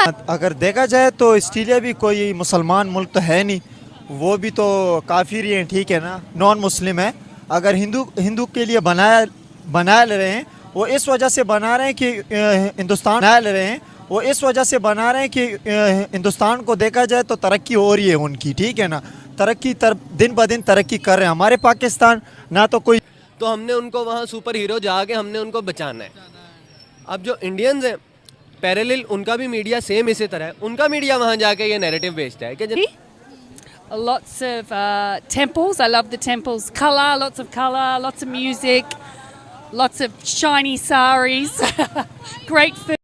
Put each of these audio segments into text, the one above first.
अगर देखा जाए तो ऑस्ट्रेलिया भी कोई मुसलमान मुल्क तो है नहीं, वो भी तो काफिर ही हैं, ठीक है ना, नॉन मुस्लिम है। अगर हिंदू हिंदू के लिए बनाया ले रहे हैं, वो इस वजह से बना रहे हैं कि हिंदुस्तान बनाया ले रहे हैं, वो इस वजह से बना रहे हैं कि हिंदुस्तान को देखा जाए तो तरक्की हो रही है उनकी, ठीक है ना, दिन ब दिन तरक्की कर रहे हैं। हमारे पाकिस्तान ना तो कोई, तो हमने उनको वहाँ सुपर हीरो जाके हमने उनको बचाना है। अब जो इंडियंस हैं पैरेलल, उनका भी मीडिया सेम इसी तरह है, उनका मीडिया वहाँ जाके ये नैरेटिव बेचता है कि Lots of temples. I love the temples. Lots of music, lots of shiny saris, great food.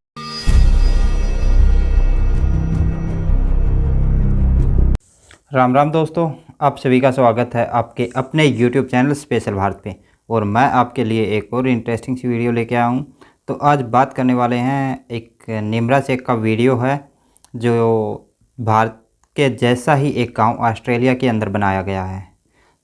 Ram Ram दोस्तों, आप सभी का स्वागत है आपके अपने YouTube चैनल स्पेशल भारत पे। और मैं आपके लिए एक और इंटरेस्टिंग सी वीडियो लेके आया हूँ। तो आज बात करने वाले हैं, एक निम्रा शेख का वीडियो है जो भारत के जैसा ही एक गांव ऑस्ट्रेलिया के अंदर बनाया गया है।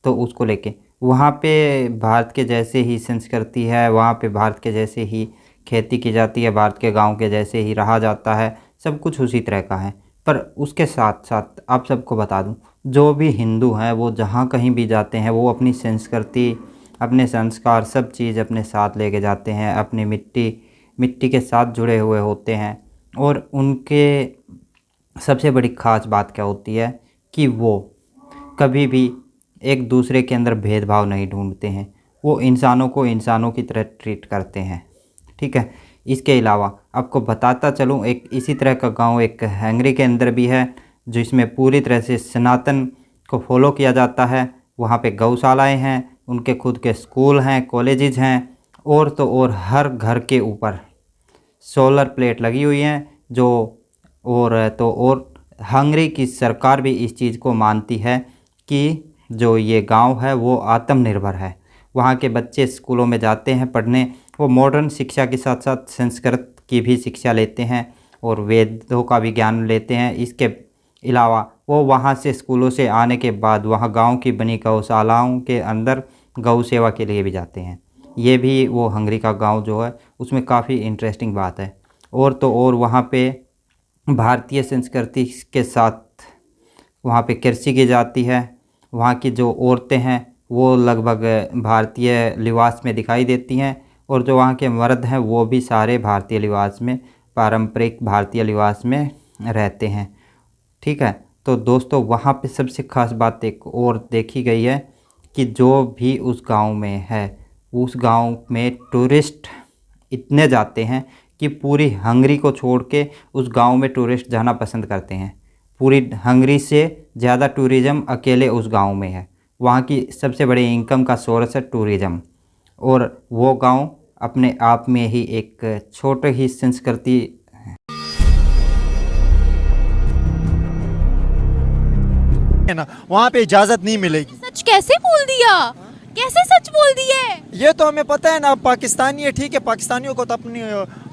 तो उसको लेके वहाँ पे भारत के जैसे ही संस्कृति है, वहाँ पे भारत के जैसे ही खेती की जाती है, भारत के गांव के जैसे ही रहा जाता है, सब कुछ उसी तरह का है। पर उसके साथ साथ आप सबको बता दूं, जो भी हिंदू हैं वो जहाँ कहीं भी जाते हैं वो अपनी संस्कृति, अपने संस्कार, सब चीज़ अपने साथ लेके जाते हैं, अपनी मिट्टी के साथ जुड़े हुए होते हैं। और उनके सबसे बड़ी ख़ास बात क्या होती है कि वो कभी भी एक दूसरे के अंदर भेदभाव नहीं ढूंढते हैं, वो इंसानों को इंसानों की तरह ट्रीट करते हैं, ठीक है। इसके अलावा आपको बताता चलूँ, एक इसी तरह का गांव एक हंगरी के अंदर भी है, जिसमें पूरी तरह से सनातन को फॉलो किया जाता है। वहाँ पे गौशालाएं हैं, उनके खुद के स्कूल हैं, कॉलेजेस हैं, और तो और हर घर के ऊपर सोलर प्लेट लगी हुई हैं। और हंगरी की सरकार भी इस चीज़ को मानती है कि जो ये गांव है वो आत्मनिर्भर है। वहाँ के बच्चे स्कूलों में जाते हैं पढ़ने, वो मॉडर्न शिक्षा के साथ साथ संस्कृत की भी शिक्षा लेते हैं और वेदों का भी ज्ञान लेते हैं। इसके अलावा वो वहाँ से स्कूलों से आने के बाद वहाँ गांव की बनी गौशालाओं के अंदर गौ सेवा के लिए भी जाते हैं। ये भी वो हंगरी का गांव जो है उसमें काफ़ी इंटरेस्टिंग बात है। और तो और वहाँ पे भारतीय संस्कृति के साथ वहाँ पे कृषि की जाती है। वहाँ की जो औरतें हैं वो लगभग भारतीय लिबास में दिखाई देती हैं, और जो वहाँ के मर्द हैं वो भी सारे भारतीय लिबास में, पारंपरिक भारतीय लिबास में रहते हैं, ठीक है। तो दोस्तों, वहाँ पे सबसे ख़ास बात एक और देखी गई है कि जो भी उस गांव में है, उस गांव में टूरिस्ट इतने जाते हैं कि पूरी हंगरी को छोड़ के उस गांव में टूरिस्ट जाना पसंद करते हैं। पूरी हंगरी से ज़्यादा टूरिज़्म अकेले उस गांव में है। वहाँ की सबसे बड़ी इनकम का सोर्स है टूरिज़्म। और वो गांव अपने आप में ही एक छोटी ही संस्कृति है ना, वहाँ पे इजाजत नहीं मिलेगी। सच कैसे बोल दिया? कैसे सच बोल दिए? ये तो हमें पता है ना, पाकिस्तानी है, ठीक है, पाकिस्तानियों को तो अपनी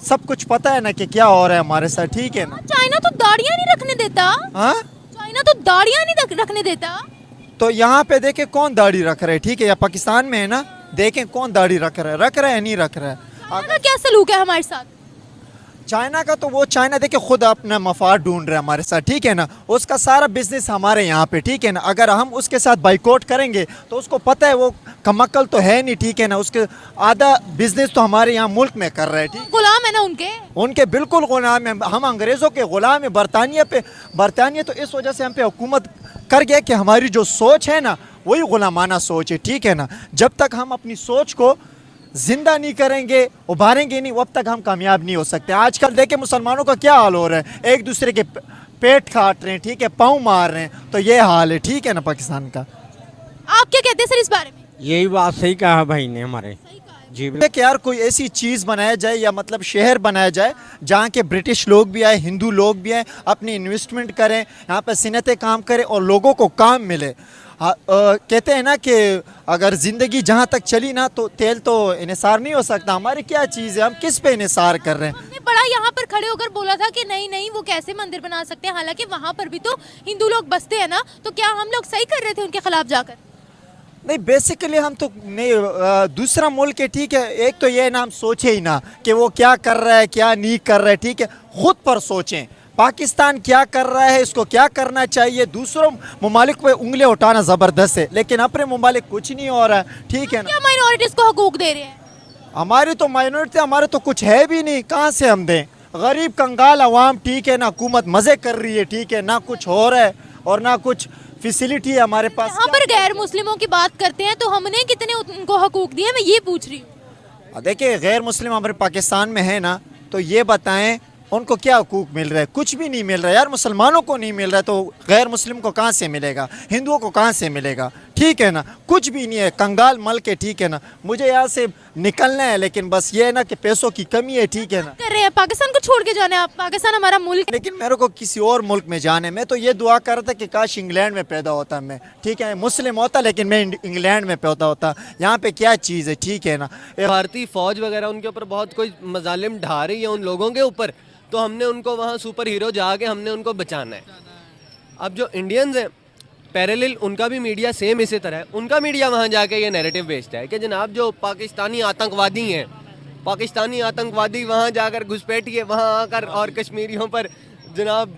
सब कुछ पता है ना कि क्या हो रहा है हमारे साथ, ठीक है ना। चाइना तो दाढ़ियाँ नहीं रखने देता। हाँ, चाइना तो दाढ़ियाँ नहीं रखने देता। तो यहाँ पे देखे कौन दाढ़ी रख रहे हैं, ठीक है, या पाकिस्तान में है ना, देखें कौन दाढ़ी रख रहा है नहीं रख रहा है। चाइना क्या सलूक है हमारे साथ? चाइना का तो वो चाइना देखे खुद अपना मफाद ढूंढ रहा है हमारे साथ, ठीक है ना, उसका सारा बिजनेस हमारे यहाँ पे, ठीक है ना। अगर हम उसके साथ बाइकआउट करेंगे तो उसको पता है वो कमक्कल तो है नहीं, ठीक है ना, उसके आधा बिजनेस तो हमारे यहाँ मुल्क में कर रहा है, ठीक। गुलाम है ना उनके बिल्कुल गुलाम है, हम अंग्रेज़ों के गुलाम है। बरतानिया तो इस वजह से हम पे हुकूमत कर गया कि हमारी जो सोच है ना वही गुलामाना सोच है, ठीक है ना। जब तक हम अपनी सोच को जिंदा नहीं करेंगे, उभारेंगे नहीं, अब तक हम कामयाब नहीं हो सकते। आजकल देखे मुसलमानों का क्या हाल हो रहा है, एक दूसरे के पेट काट रहे हैं, ठीक है, पाँव मार रहे हैं, तो ये हाल है, ठीक है ना, पाकिस्तान का। आप क्या कहते हैं सर इस बारे में? यही बात सही कहा भाई ने हमारे जी। कि यार कोई ऐसी चीज़ बनाया जाए, या मतलब शहर बनाया जाए जहाँ के ब्रिटिश लोग भी आए, हिंदू लोग भी आए, अपनी इन्वेस्टमेंट करें, यहाँ पर सिनतें काम करें और लोगों को काम मिले। कहते हैं ना कि अगर ज़िंदगी जहाँ तक चली ना तो तेल तो इन्हिसार नहीं हो सकता। हमारी क्या चीज़ है, हम किस पे इन्हिसार कर रहे हैं? हमने बड़ा यहाँ पर खड़े होकर बोला था कि नहीं नहीं वो कैसे मंदिर बना सकते हैं, हालांकि वहाँ पर भी तो हिंदू लोग बसते हैं ना। तो क्या हम लोग सही कर रहे थे उनके खिलाफ जाकर? नहीं, बेसिकली हम तो नहीं, दूसरा मुल्क है, ठीक है, एक तो ये ना हम सोचे ही ना कि वो क्या कर रहा है क्या नहीं कर रहा है, ठीक है, खुद पर सोचें। पाकिस्तान क्या कर रहा है, इसको क्या करना चाहिए। दूसरों ममालिक पे उंगलियां उठाना ज़बरदस्त है, लेकिन अपने ममालिक कुछ नहीं हो रहा है, ठीक है ना। क्या माइनॉरिटीज को हकूक दे रहे हैं? हमारी तो माइनॉरिटी, हमारे तो कुछ है भी नहीं, कहाँ से हम दें। गरीब कंगाल अवाम, ठीक है ना, हुकूमत मज़े कर रही है, ठीक है ना, कुछ हो रहा है और ना कुछ फैसिलिटी है हमारे पास। यहाँ पर गैर मुस्लिमों की बात करते हैं तो हमने कितने उनको हकूक दिए, मैं ये पूछ रही हूँ। देखिए गैर मुस्लिम हमारे पाकिस्तान में है ना, तो ये बताएं उनको क्या हुकूक मिल रहा है। कुछ भी नहीं मिल रहा है यार, मुसलमानों को नहीं मिल रहा है तो गैर मुस्लिम को कहाँ से मिलेगा, हिंदुओं को कहाँ से मिलेगा, ठीक है ना। कुछ भी नहीं है, कंगाल मल के, ठीक है ना। मुझे यहाँ से निकलना है, लेकिन बस ये है ना कि पैसों की कमी है, ठीक है ना। कर रहे हैं पाकिस्तान को छोड़ के जाना है आप, पाकिस्तान हमारा मुल्क है। लेकिन मेरे को किसी और मुल्क में जाने, मैं तो ये दुआ कर रहा था कि काश इंग्लैंड में पैदा होता मैं, ठीक है, मुस्लिम होता, लेकिन मैं इंग्लैंड में पैदा होता। यहाँ पे क्या चीज़ है, ठीक है ना। भारतीय फौज वगैरह उनके ऊपर बहुत कोई मजालिम ढा रही है उन लोगों के ऊपर, तो हमने उनको वहाँ सुपर हीरो जाके हमने उनको बचाना है। अब जो इंडियंस हैं पैरेलल, उनका भी मीडिया सेम इसी तरह है। उनका मीडिया वहाँ जाके ये नैरेटिव बेचता है कि जनाब जो पाकिस्तानी आतंकवादी हैं, पाकिस्तानी आतंकवादी वहाँ जाकर घुसपैठिए, वहाँ आकर और कश्मीरियों पर जनाब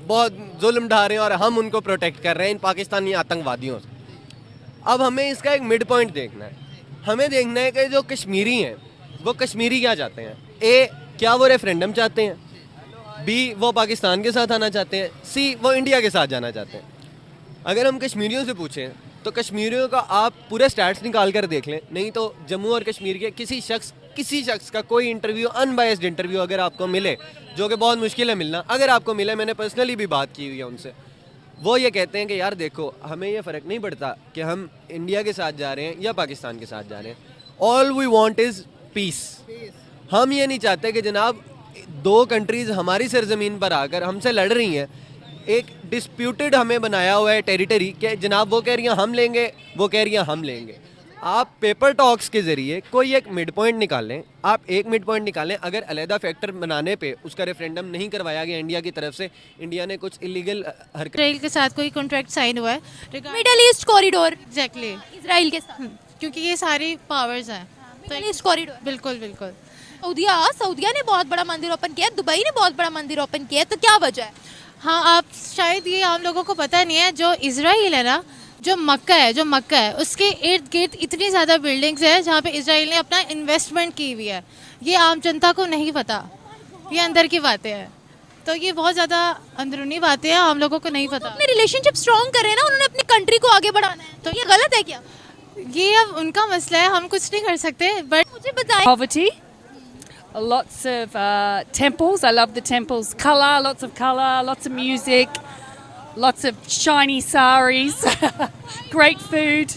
बहुत जुल्म ढा रहे हैं और हम उनको प्रोटेक्ट कर रहे हैं इन पाकिस्तानी आतंकवादियों से। अब हमें इसका एक मिड पॉइंट देखना है। हमें देखना है कि जो कश्मीरी हैं वो कश्मीरी क्या चाहते हैं। ए, क्या वो रेफरेंडम चाहते हैं, बी, वो पाकिस्तान के साथ आना चाहते हैं, सी, वो इंडिया के साथ जाना चाहते हैं। अगर हम कश्मीरियों से पूछें तो कश्मीरियों का आप पूरे स्टैट्स निकाल कर देख लें, नहीं तो जम्मू और कश्मीर के किसी शख्स का कोई इंटरव्यू, अनबायस्ड इंटरव्यू अगर आपको मिले, जो कि बहुत मुश्किल है मिलना, अगर आपको मिले, मैंने पर्सनली भी बात की हुई है उनसे, वो ये कहते हैं कि यार देखो हमें ये फ़र्क नहीं पड़ता कि हम इंडिया के साथ जा रहे हैं या पाकिस्तान के साथ जा रहे हैं, all we want is peace. हम ये नहीं चाहते कि जनाब दो कंट्रीज़ हमारी सरजमीन पर आकर हमसे लड़ रही हैं, एक डिस्प्यूटेड हमें बनाया हुआ है टेरिटरी कि जनाब वो कह रही हैं हम लेंगे, वो कह रही हैं हम लेंगे। आप पेपर टॉक्स के ज़रिए कोई एक मिड पॉइंट निकालें, आप एक मिड पॉइंट निकालें। अगर अलहदा फैक्टर बनाने पे उसका रेफरेंडम नहीं करवाया गया इंडिया की तरफ से, इंडिया ने कुछ इलीगल हरकत, इसराइल के साथ कोई कॉन्ट्रैक्ट साइन हुआ है middle east corridor exactly, Israel के साथ, क्योंकि ये सारी पावर्स हैं। मिडल ईस्ट कॉरिडोर, बिल्कुल बिल्कुल। सऊदिया ने बहुत बड़ा मंदिर ओपन किया, दुबई ने बहुत बड़ा मंदिर ओपन किया, तो क्या वजह है? हाँ, आप शायद ये आम लोगों को पता नहीं है, जो इसराइल है ना, जो मक्का है उसके इर्द गिर्द इतनी ज़्यादा बिल्डिंग्स है जहाँ पे इसराइल ने अपना इन्वेस्टमेंट की हुई है। ये आम जनता को नहीं पता, ये अंदर की बातें हैं, तो ये बहुत ज़्यादा अंदरूनी बातें हैं, आम लोगों को नहीं पता। अपने रिलेशनशिप स्ट्रॉन्ग कर रहे हैं ना, उन्होंने अपनी कंट्री को आगे बढ़ाना है, तो ये गलत है क्या? ये अब उनका मसला है, हम कुछ नहीं कर सकते। बट मुझे बताएं। Poverty. Lots of temples. I love the temples. Lots of music, lots of shiny saris, great food.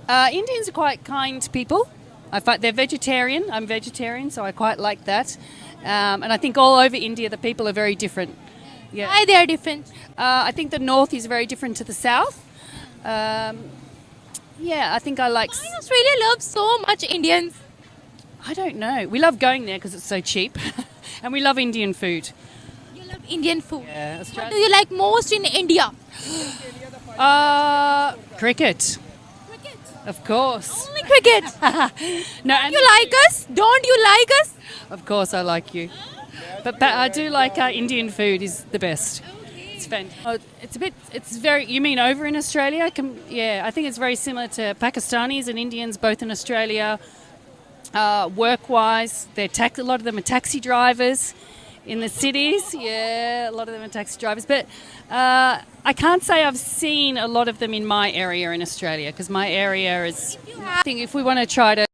Indians are quite kind people. I find they're vegetarian. I'm vegetarian, so I quite like that. And I think all over India, the people are very different. Yeah. Why they are different? I think the north is very different to the south. Yeah, I think I like. Why Australia loves so much Indians? I don't know. We love going there because it's so cheap, and we love Indian food. You love Indian food. Yeah, What Australia. do you like most in India? Cricket, of course. Only cricket. No, and You like us? Don't you like us? of course I like you, but I do like Indian food is the best. It's fantastic. It's very. You mean over in Australia? Yeah, I think it's very similar to Pakistanis and Indians, both in Australia. Work-wise, a lot of them are taxi drivers in the cities. Yeah, a lot of them are taxi drivers. But I can't say I've seen a lot of them in my area in Australia because my area is. I think if we want to try to